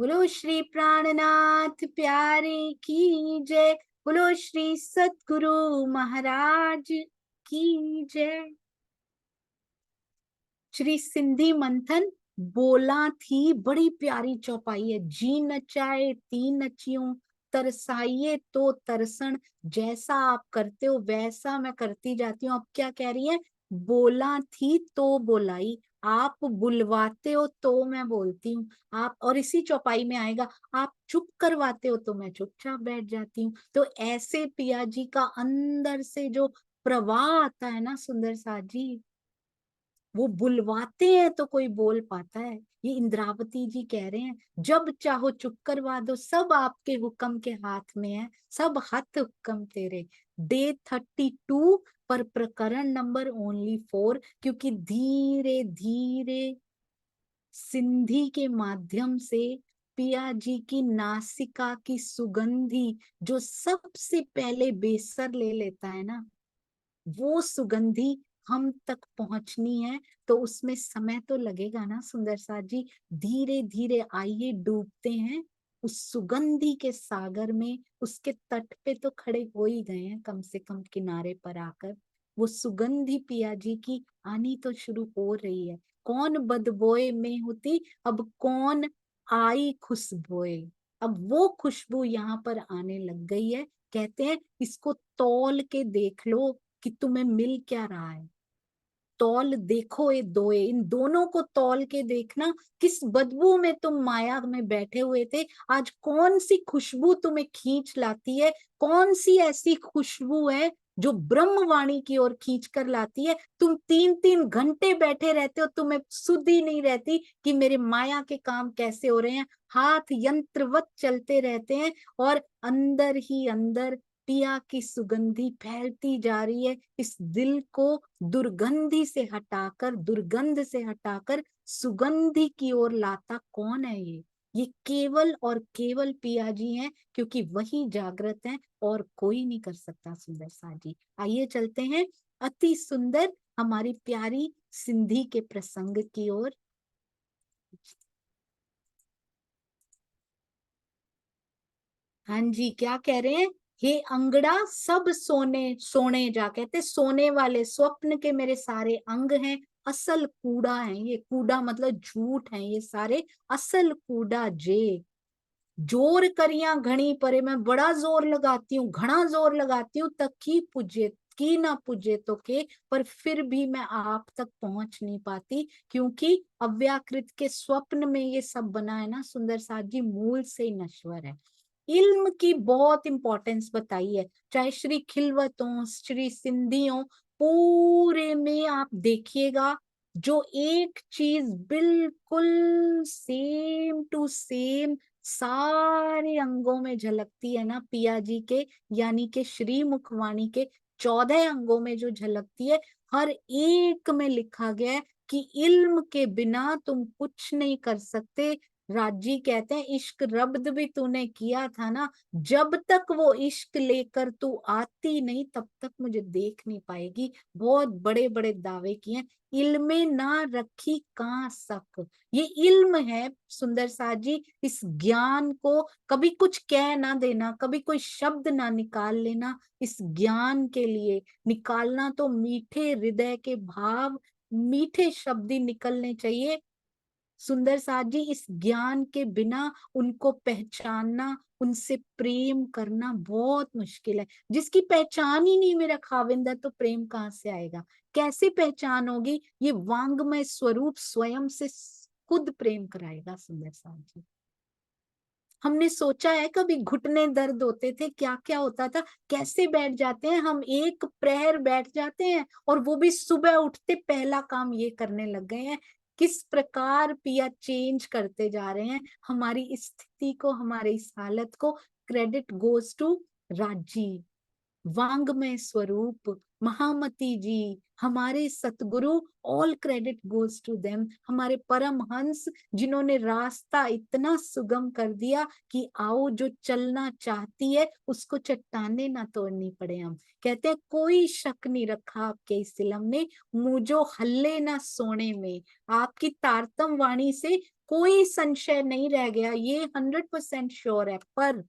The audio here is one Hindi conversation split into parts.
बोलो श्री प्राणनाथ प्यारे की जय। बोलो श्री सतगुरु महाराज की जय। श्री सिंधी मंथन बोला थी बड़ी प्यारी चौपाई है। जी नचाए तीन नचियों, तरसाइए तो तरसण, जैसा आप करते हो वैसा मैं करती जाती हूँ। अब क्या कह रही है? बोला थी तो बोलाई, आप बुलवाते हो तो मैं बोलती हूँ। आप, और इसी चौपाई में आएगा, आप चुप करवाते हो तो मैं चुपचाप बैठ जाती हूँ। तो ऐसे पिया जी का अंदर से जो प्रवाह आता है ना सुंदर साथ जी, वो बुलवाते हैं तो कोई बोल पाता है। ये इंद्रावती जी कह रहे हैं, जब चाहो चुप करवा दो, सब आपके हुक्म के हाथ में है, सब हथ हुक्म तेरे। डे 32 पर प्रकरण नंबर ओनली 4, क्योंकि धीरे धीरे सिंधी के माध्यम से पिया जी की नासिका की सुगंधी जो सबसे पहले बेसर ले लेता है ना, वो सुगंधी हम तक पहुंचनी है। तो उसमें समय तो लगेगा ना सुंदर साथ जी। धीरे धीरे आइए डूबते हैं उस सुगंधी के सागर में। उसके तट पे तो खड़े हो ही गए हैं, कम से कम किनारे पर आकर। वो सुगंधी पिया जी की आनी तो शुरू हो रही है। कौन बदबोए में होती, अब कौन आई खुशबोए। अब वो खुशबू यहाँ पर आने लग गई है। कहते हैं इसको तौल के देख लो कि तुम्हें मिल क्या रहा है। तौल देखो ये दोए, इन दोनों को तौल के देखना। किस बदबू में तुम माया में बैठे हुए थे, आज कौन सी खुशबू तुम्हें खींच लाती है। कौन सी ऐसी खुशबू है जो ब्रह्मवाणी की ओर खींच कर लाती है। तुम 3-3 घंटे बैठे रहते हो, तुम्हें सुध ही नहीं रहती कि मेरे माया के काम कैसे हो रहे हैं। हाथ यंत्रवत चलते रहते हैं और अंदर ही अंदर पिया की सुगंधी फैलती जा रही है। इस दिल को दुर्गंधी से हटाकर, दुर्गंध से हटाकर सुगंधी की ओर लाता कौन है? ये केवल और केवल पिया जी हैं, क्योंकि वही जागृत हैं और कोई नहीं कर सकता। सुंदर सा जी, आइए चलते हैं अति सुंदर हमारी प्यारी सिंधी के प्रसंग की ओर। हाँ जी, क्या कह रहे हैं? हे अंगड़ा सब सोने सोने जा, कहते सोने वाले स्वप्न के मेरे सारे अंग हैं, असल कूड़ा है ये। कूड़ा मतलब झूठ है ये सारे, असल कूड़ा जे। जोर करिया घणी परे, मैं बड़ा जोर लगाती हूँ, घना जोर लगाती हूँ, तक की पुजे की ना पुजे तो के, पर फिर भी मैं आप तक पहुंच नहीं पाती। क्योंकि अव्याकृत के स्वप्न में ये सब बना है ना सुंदर साथ जी, मूल से ही नश्वर है। इल्म की बहुत इंपॉर्टेंस बताई है, चाहे श्री खिलवतों श्री सिंधियों, पूरे में आप देखिएगा। जो एक चीज बिल्कुल सेम टू सेम सारे अंगों में झलकती है ना पिया जी के, यानी कि श्री मुखवाणी के 14 अंगों में जो झलकती है, हर एक में लिखा गया है कि इल्म के बिना तुम कुछ नहीं कर सकते। राजी कहते हैं इश्क रब्द भी तूने किया था ना, जब तक वो इश्क लेकर तू आती नहीं तब तक मुझे देख नहीं पाएगी। बहुत बड़े बड़े दावे किए हैं। इल्मे ना रखी कहाँ शक, ये इल्म है सुंदर सा जी। इस ज्ञान को कभी कुछ कह ना देना, कभी कोई शब्द ना निकाल लेना। इस ज्ञान के लिए निकालना तो मीठे हृदय के भाव, मीठे शब्द ही निकलने चाहिए। सुंदर साथ जी, इस ज्ञान के बिना उनको पहचानना, उनसे प्रेम करना बहुत मुश्किल है। जिसकी पहचान ही नहीं मेरा खाविंद है, तो प्रेम कहाँ से आएगा? कैसे पहचान होगी? ये वांग्मय स्वरूप स्वयं से खुद प्रेम कराएगा। सुंदर साथ जी, हमने सोचा है कभी घुटने दर्द होते थे, क्या क्या होता था, कैसे बैठ जाते हैं हम, एक प्रहर बैठ जाते हैं और वो भी सुबह उठते पहला काम ये करने लग गए हैं। किस प्रकार पिया चेंज करते जा रहे हैं हमारी इस स्थिति को, हमारी इस हालत को। क्रेडिट गोज टू राजी, वांग्मय स्वरूप, महामती जी, हमारे सतगुरु, all credit goes to them, हमारे परमहंस जिन्होंने रास्ता इतना सुगम कर दिया कि आओ जो चलना चाहती है उसको चट्टाने ना तोड़नी पड़े। हम कहते हैं कोई शक नहीं रखा आपके इस इलम ने, मुझो हल्ले ना सोने में। आपकी तारतम वाणी से कोई संशय नहीं रह गया, ये 100% श्योर है। पर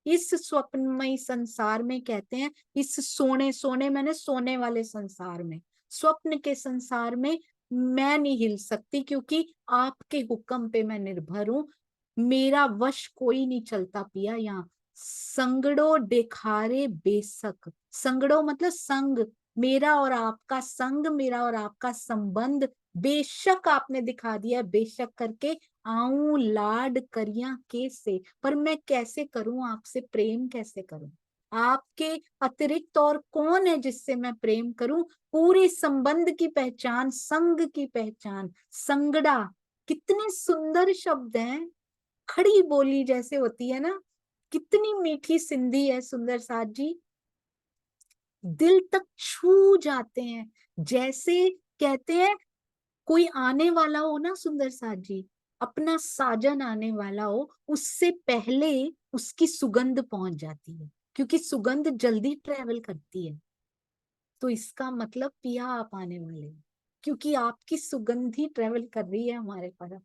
इस स्वप्नमय संसार में कहते हैं, इस सोने सोने मैंने सोने वाले संसार में, स्वप्न के संसार में मैं नहीं हिल सकती, क्योंकि आपके हुक्म पे मैं निर्भर हूं। मेरा वश कोई नहीं चलता पिया यहाँ। संगड़ो देखारे बेसक, संगड़ो मतलब संग, मेरा और आपका संग, मेरा और आपका संबंध बेशक आपने दिखा दिया है, बेशक करके आऊं लाड करिया कैसे, पर मैं कैसे करूं आपसे प्रेम, कैसे करूं? आपके अतिरिक्त और कौन है जिससे मैं प्रेम करूं? पूरे संबंध की पहचान, संग की पहचान, संगड़ा, कितने सुंदर शब्द हैं, खड़ी बोली जैसे होती है ना, कितनी मीठी सिंधी है सुंदर साथ जी, दिल तक छू जाते हैं। जैसे कहते हैं कोई आने वाला हो ना सुंदर साथ जी, अपना साजन आने वाला हो, उससे पहले उसकी सुगंध पहुंच जाती है, क्योंकि सुगंध जल्दी ट्रेवल करती है। तो इसका मतलब पिया आप आने वाले हो, क्योंकि आपकी सुगंध ही ट्रेवल कर रही है हमारे पर,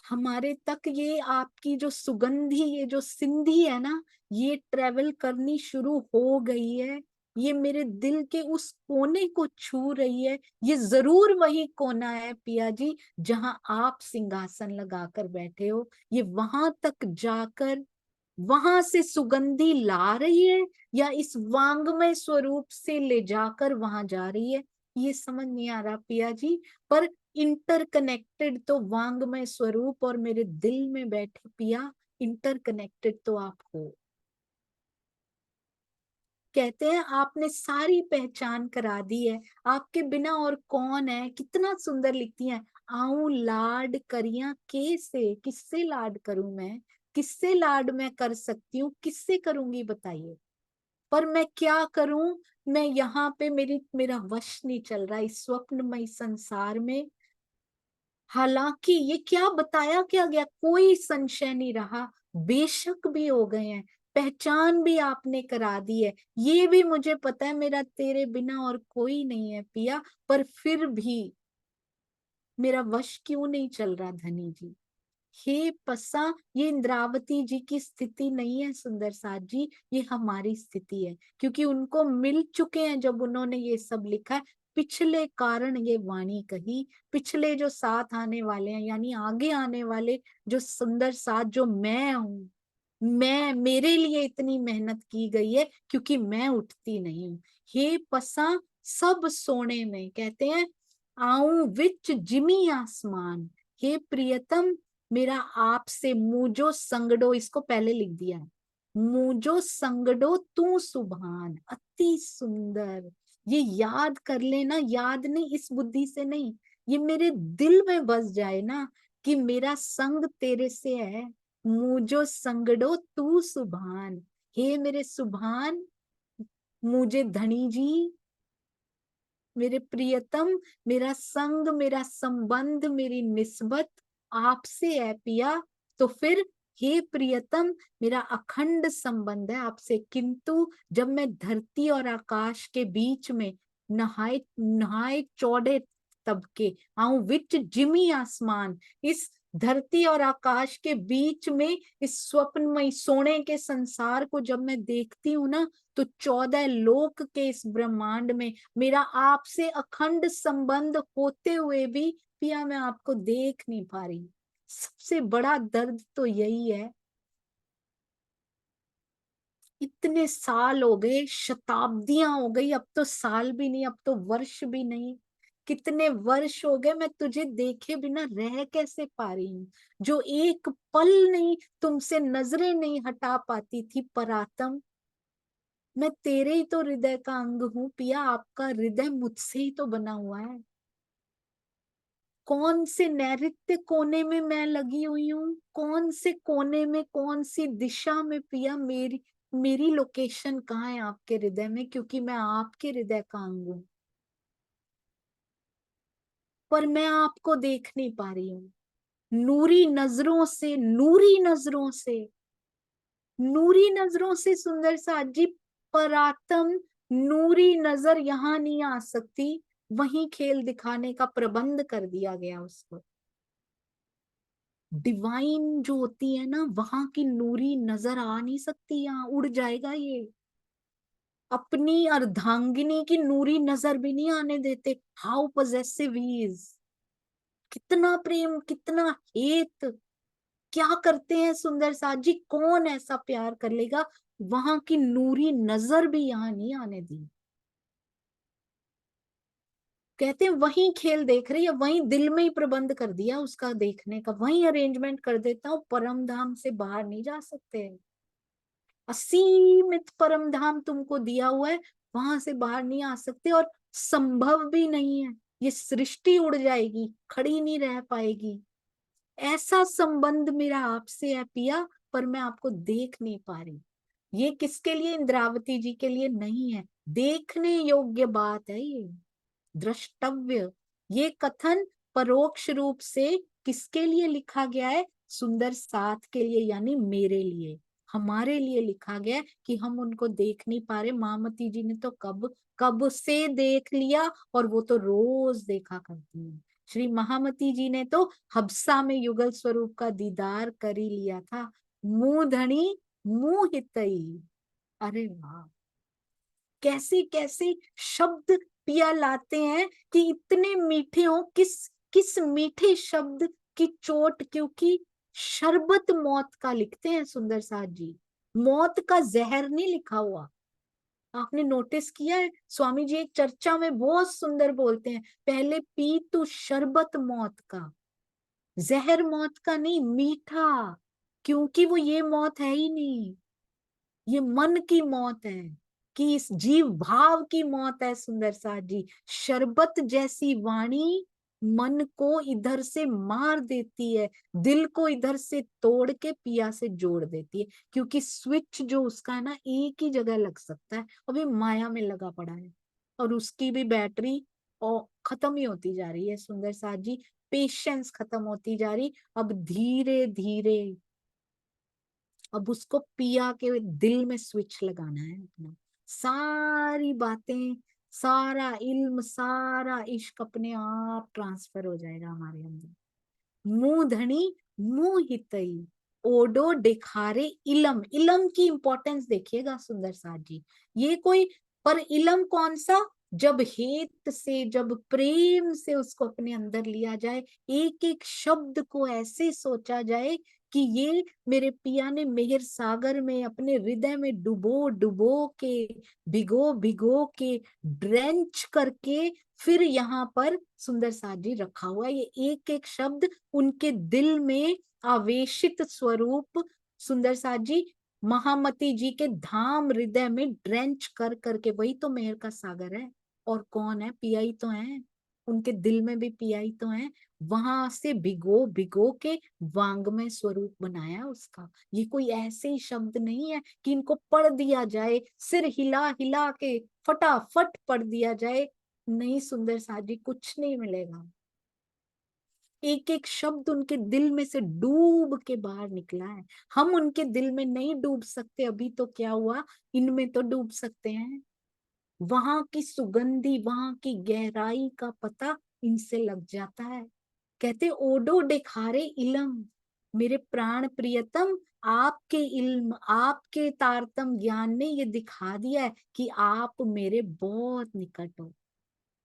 हमारे तक ये आपकी जो सुगंधी, ये जो सिंधी है ना, ये ट्रेवल करनी शुरू हो गई है। ये मेरे दिल के उस कोने को छू रही है। ये जरूर वही कोना है पिया जी जहां आप सिंहासन लगाकर बैठे हो। ये वहां तक जाकर वहां से सुगंधी ला रही है, या इस वांगमय स्वरूप से ले जाकर वहां जा रही है, ये समझ नहीं आ रहा पिया जी। पर इंटरकनेक्टेड तो वांगमय स्वरूप और मेरे दिल में बैठे पिया, इंटरकनेक्टेड तो आप हो। कहते हैं आपने सारी पहचान करा दी है, आपके बिना और कौन है। कितना सुंदर लिखती हैं, आऊं लाड करिया कैसे, किससे लाड करूं मैं, किससे लाड मैं कर सकती हूँ, किससे करूंगी बताइए। पर मैं क्या करूं, मैं यहाँ पे मेरा वश नहीं चल रहा इस स्वप्नमय संसार में। हालांकि ये क्या बताया क्या गया, कोई संशय नहीं रहा, बेशक भी हो गए हैं, पहचान भी आपने करा दी है, ये भी मुझे पता है मेरा तेरे बिना और कोई नहीं है पिया। पर फिर भी मेरा वश क्यों नहीं चल रहा धनी जी। हे पसा, ये इंद्रावती जी की स्थिति नहीं है सुंदर साथ जी, ये हमारी स्थिति है, क्योंकि उनको मिल चुके हैं जब उन्होंने ये सब लिखा है। पिछले कारण ये वाणी कही, पिछले जो साथ आने वाले हैं, यानी आगे आने वाले जो सुंदर साथ जो मैं हूं, मैं, मेरे लिए इतनी मेहनत की गई है क्योंकि मैं उठती नहीं हूँ। हे पसा, सब सोने में कहते हैं, आऊं विच जिमी आसमान। हे प्रियतम, मेरा आपसे मुझो संगडो, इसको पहले लिख दिया है, मुझो संगडो तू सुभान, अति सुंदर। ये याद कर लेना, याद नहीं इस बुद्धि से नहीं, ये मेरे दिल में बस जाए ना कि मेरा संग तेरे से है। मुझो संगडो तू सुभान, हे मेरे सुभान, मुझे धनी जी, मेरे प्रियतम, मेरा संग, मेरा संबंध, मेरी निस्बत आपसे है पिया। तो फिर हे प्रियतम, मेरा अखंड संबंध है आपसे, किंतु जब मैं धरती और आकाश के बीच में नहाए नहाए चौड़े तबके आऊं विच जिमी आसमान, इस धरती और आकाश के बीच में इस स्वप्नमय सोने के संसार को जब मैं देखती हूँ ना, तो 14 लोक के इस ब्रह्मांड में मेरा आपसे अखंड संबंध होते हुए भी पिया मैं आपको देख नहीं पा रही। सबसे बड़ा दर्द तो यही है, इतने साल हो गए, शताब्दियां हो गई, अब तो साल भी नहीं, अब तो वर्ष भी नहीं, कितने वर्ष हो गए मैं तुझे देखे बिना रह कैसे पा रही हूँ। जो एक पल नहीं तुमसे नजरें नहीं हटा पाती थी परातम, मैं तेरे ही तो हृदय का अंग हूं पिया, आपका हृदय मुझसे ही तो बना हुआ है। कौन से नैऋत्य कोने में मैं लगी हुई हूँ, कौन से कोने में, कौन सी दिशा में पिया मेरी मेरी लोकेशन कहाँ है आपके हृदय में, क्योंकि मैं आपके हृदय का अंग हूं, पर मैं आपको देख नहीं पा रही हूँ। नूरी नजरों से, नूरी नजरों से, नूरी नजरों से सुंदर साथ जी, परातम नूरी नजर यहाँ नहीं आ सकती, वहीं खेल दिखाने का प्रबंध कर दिया गया उसको। डिवाइन जो होती है ना, वहां की नूरी नजर आ नहीं सकती, यहाँ उड़ जाएगा ये। अपनी अर्धांगिनी की नूरी नजर भी नहीं आने देते। हाउ पजेसिव ही इज, कितना प्रेम, कितना हेत, क्या करते हैं सुंदर साथ जी, कौन ऐसा प्यार कर लेगा, वहां की नूरी नजर भी यहाँ नहीं आने दी। कहते हैं वहीं खेल देख रही है, वहीं दिल में ही प्रबंध कर दिया उसका देखने का, वहीं अरेंजमेंट कर देता हूँ, परम धाम से बाहर नहीं जा सकते। असीमित परम धाम तुमको दिया हुआ है, वहां से बाहर नहीं आ सकते, और संभव भी नहीं है। ये सृष्टि उड़ जाएगी, खड़ी नहीं रह पाएगी। ऐसा संबंध मेरा आपसे है पिया, पर मैं आपको देख नहीं पा रही। ये किसके लिए? इंद्रावती जी के लिए नहीं है, देखने योग्य बात है ये, द्रष्टव्य। ये कथन परोक्ष रूप से किसके लिए लिखा गया है? सुंदर साथ के लिए, यानी मेरे लिए, हमारे लिए लिखा गया है कि हम उनको देख नहीं पा रहे। मामती जी ने तो कब कब से देख लिया, और वो तो रोज देखा करती है। श्री महामती जी ने तो हबसा में युगल स्वरूप का दीदार कर ही लिया था। मुंह धनी मुंह हितई। अरे वाह, कैसे कैसे शब्द पिया लाते हैं कि इतने मीठे हो। किस किस मीठे शब्द की चोट, क्योंकि शरबत मौत का लिखते हैं सुंदर साथ जी, मौत का जहर नहीं लिखा हुआ। आपने नोटिस किया है? स्वामी जी एक चर्चा में बहुत सुंदर बोलते हैं, पहले पी तू शरबत मौत का, जहर मौत का नहीं, मीठा। क्योंकि वो ये मौत है ही नहीं, ये मन की मौत है, कि इस जीव भाव की मौत है सुंदर साथ जी। शरबत जैसी वाणी मन को इधर से मार देती है, दिल को इधर से तोड़ के पिया से जोड़ देती है, क्योंकि स्विच जो उसका है ना, एक ही जगह लग सकता है, अभी माया में लगा पड़ा है, और उसकी भी बैटरी और खत्म ही होती जा रही है सुंदर साथ जी। पेशेंस खत्म होती जा रही। अब धीरे धीरे, अब उसको पिया के दिल में स्विच लगाना है अपना। सारी बातें, सारा इल्म, सारा इश्क अपने आप ट्रांसफर हो जाएगा हमारे अंदर। मुंह धनी मुंह हितई, ओडो डेखारे इलम। इलम की इंपॉर्टेंस देखिएगा सुंदर साथ जी, ये कोई, पर इलम कौन सा? जब हेत से, जब प्रेम से उसको अपने अंदर लिया जाए, एक एक शब्द को ऐसे सोचा जाए कि ये मेरे पिया ने मेहर सागर में अपने हृदय में डुबो डुबो के, भिगो भिगो के, ड्रेंच करके, फिर यहाँ पर सुंदर साथ जी रखा हुआ है। ये एक एक शब्द उनके दिल में आवेशित स्वरूप सुंदर साथ जी, महामती जी के धाम हृदय में ड्रेंच कर करके, वही तो मेहर का सागर है। और कौन है? पियाई तो है, उनके दिल में भी पियाई तो है। वहां से भिगो भिगो के वांग्मय स्वरूप बनाया उसका। ये कोई ऐसे ही शब्द नहीं है कि इनको पढ़ दिया जाए, सिर हिला हिला के फटाफट पढ़ दिया जाए। नहीं सुंदर साथ जी, कुछ नहीं मिलेगा। एक एक शब्द उनके दिल में से डूब के बाहर निकला है। हम उनके दिल में नहीं डूब सकते, अभी तो क्या हुआ, इनमें तो डूब सकते हैं। वहां की सुगंधी, वहां की गहराई का पता इनसे लग जाता है। कहते ओडो डेखारे इलम, मेरे प्राण प्रियतम, आपके इल्म, आपके तारतम ज्ञान ने ये दिखा दिया है कि आप मेरे बहुत निकट हो।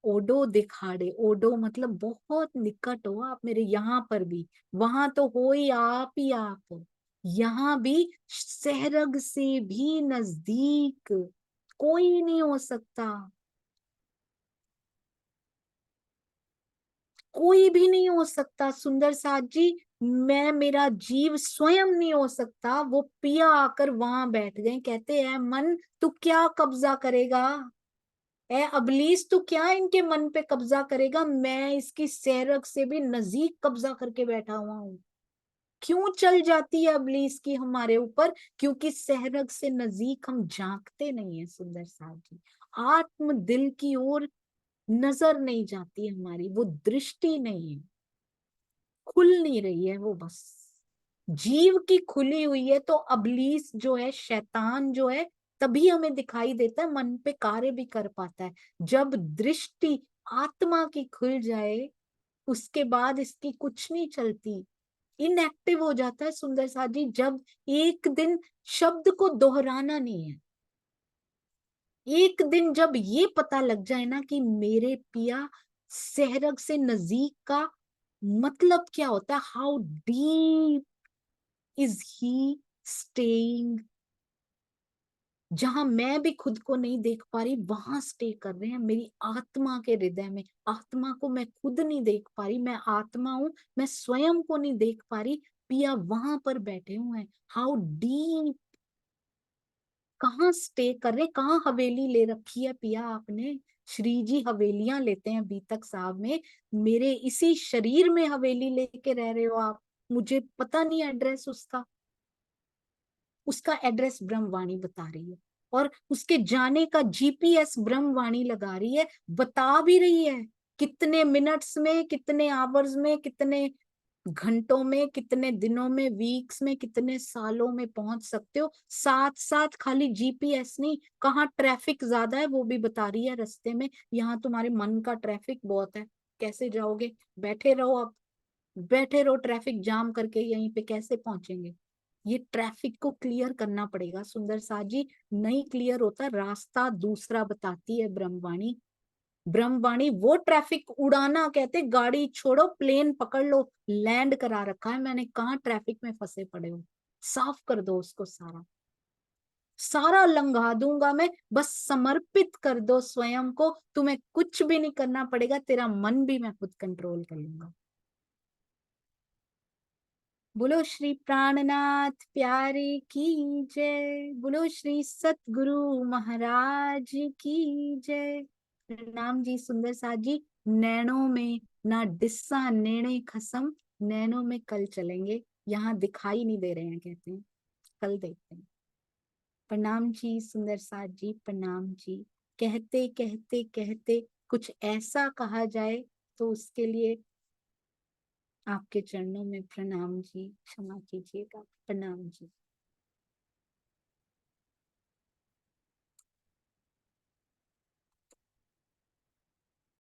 ओडो दिखाड़े, ओडो मतलब बहुत निकट हो आप मेरे, यहाँ पर भी, वहां तो हो ही आप हो, यहाँ भी सहरग से भी नजदीक कोई नहीं हो सकता, कोई भी नहीं हो सकता सुंदर साथ जी। मैं, मेरा जीव स्वयं नहीं हो सकता। वो पिया आकर वहां बैठ गए, कहते हैं मन तू क्या कब्जा करेगा, ए अबलीस तू क्या इनके मन पे कब्जा करेगा, मैं इसकी सैरक से भी नजीक कब्जा करके बैठा हुआ हूँ। क्यों चल जाती है इब्लीस की हमारे ऊपर? क्योंकि सहरग से नजदीक हम झांकते नहीं है सुंदर साहब जी। आत्म दिल की ओर नजर नहीं जाती हमारी, वो दृष्टि नहीं है, खुल नहीं रही है वो। बस जीव की खुली हुई है तो अबलीस जो है, शैतान जो है, तभी हमें दिखाई देता है, मन पे कार्य भी कर पाता है। जब दृष्टि आत्मा की खुल जाए, उसके बाद इसकी कुछ नहीं चलती, इनएक्टिव हो जाता है सुंदर साथ जी। जब एक दिन शब्द को दोहराना नहीं है, एक दिन जब ये पता लग जाए ना कि मेरे पिया सहरग से नजदीक का मतलब क्या होता है, how deep is he staying, जहां मैं भी खुद को नहीं देख पा रही वहां स्टे कर रहे हैं मेरी आत्मा के हृदय में। आत्मा को मैं खुद नहीं देख पा रही, मैं आत्मा हूं, मैं स्वयं को नहीं देख पा रही, पिया वहां पर बैठे हुए हैं। हाउ डीप, कहाँ स्टे कर रहे, कहाँ हवेली ले रखी है पिया आपने? श्री जी हवेलियां लेते हैं बीतक साहब में, मेरे इसी शरीर में हवेली लेके रह रहे हो आप। मुझे पता नहीं एड्रेस उसका, उसका एड्रेस ब्रह्मवाणी बता रही है, और उसके जाने का जीपीएस ब्रह्मवाणी लगा रही है, बता भी रही है कितने मिनट्स में, कितने आवर्स में, कितने घंटों में, कितने दिनों में, वीक्स में, कितने सालों में पहुंच सकते हो। साथ साथ खाली जीपीएस नहीं, कहाँ ट्रैफिक ज्यादा है वो भी बता रही है रास्ते में। यहाँ तुम्हारे मन का ट्रैफिक बहुत है, कैसे जाओगे? बैठे रहो आप, बैठे रहो ट्रैफिक जाम करके, यहीं पे कैसे पहुंचेंगे? ये ट्रैफिक को क्लियर करना पड़ेगा सुंदर सा जी। नहीं क्लियर होता, रास्ता दूसरा बताती है ब्रह्मवाणी। ब्रह्मवाणी वो ट्रैफिक उड़ाना कहते, गाड़ी छोड़ो प्लेन पकड़ लो, लैंड करा रखा है मैंने, कहाँ ट्रैफिक में फंसे पड़े हो, साफ कर दो उसको, सारा सारा लंघा दूंगा मैं, बस समर्पित कर दो स्वयं को, तुम्हें कुछ भी नहीं करना पड़ेगा, तेरा मन भी मैं खुद कंट्रोल कर लूंगा। बोलो श्री प्राणनाथ प्यारे की जय, बोलो श्री सतगुरु महाराज की जय। प्रणाम जी सुंदर साथ जी। नैनों में ना डिस्सा नेणे खसम, नैनों में कल चलेंगे, यहाँ दिखाई नहीं दे रहे हैं कहते हैं, कल देखते हैं। प्रणाम जी सुंदर साथ जी, प्रणाम जी। कहते कहते कहते कुछ ऐसा कहा जाए तो उसके लिए आपके चरणों में प्रणाम जी, क्षमा कीजिएगा, प्रणाम जी।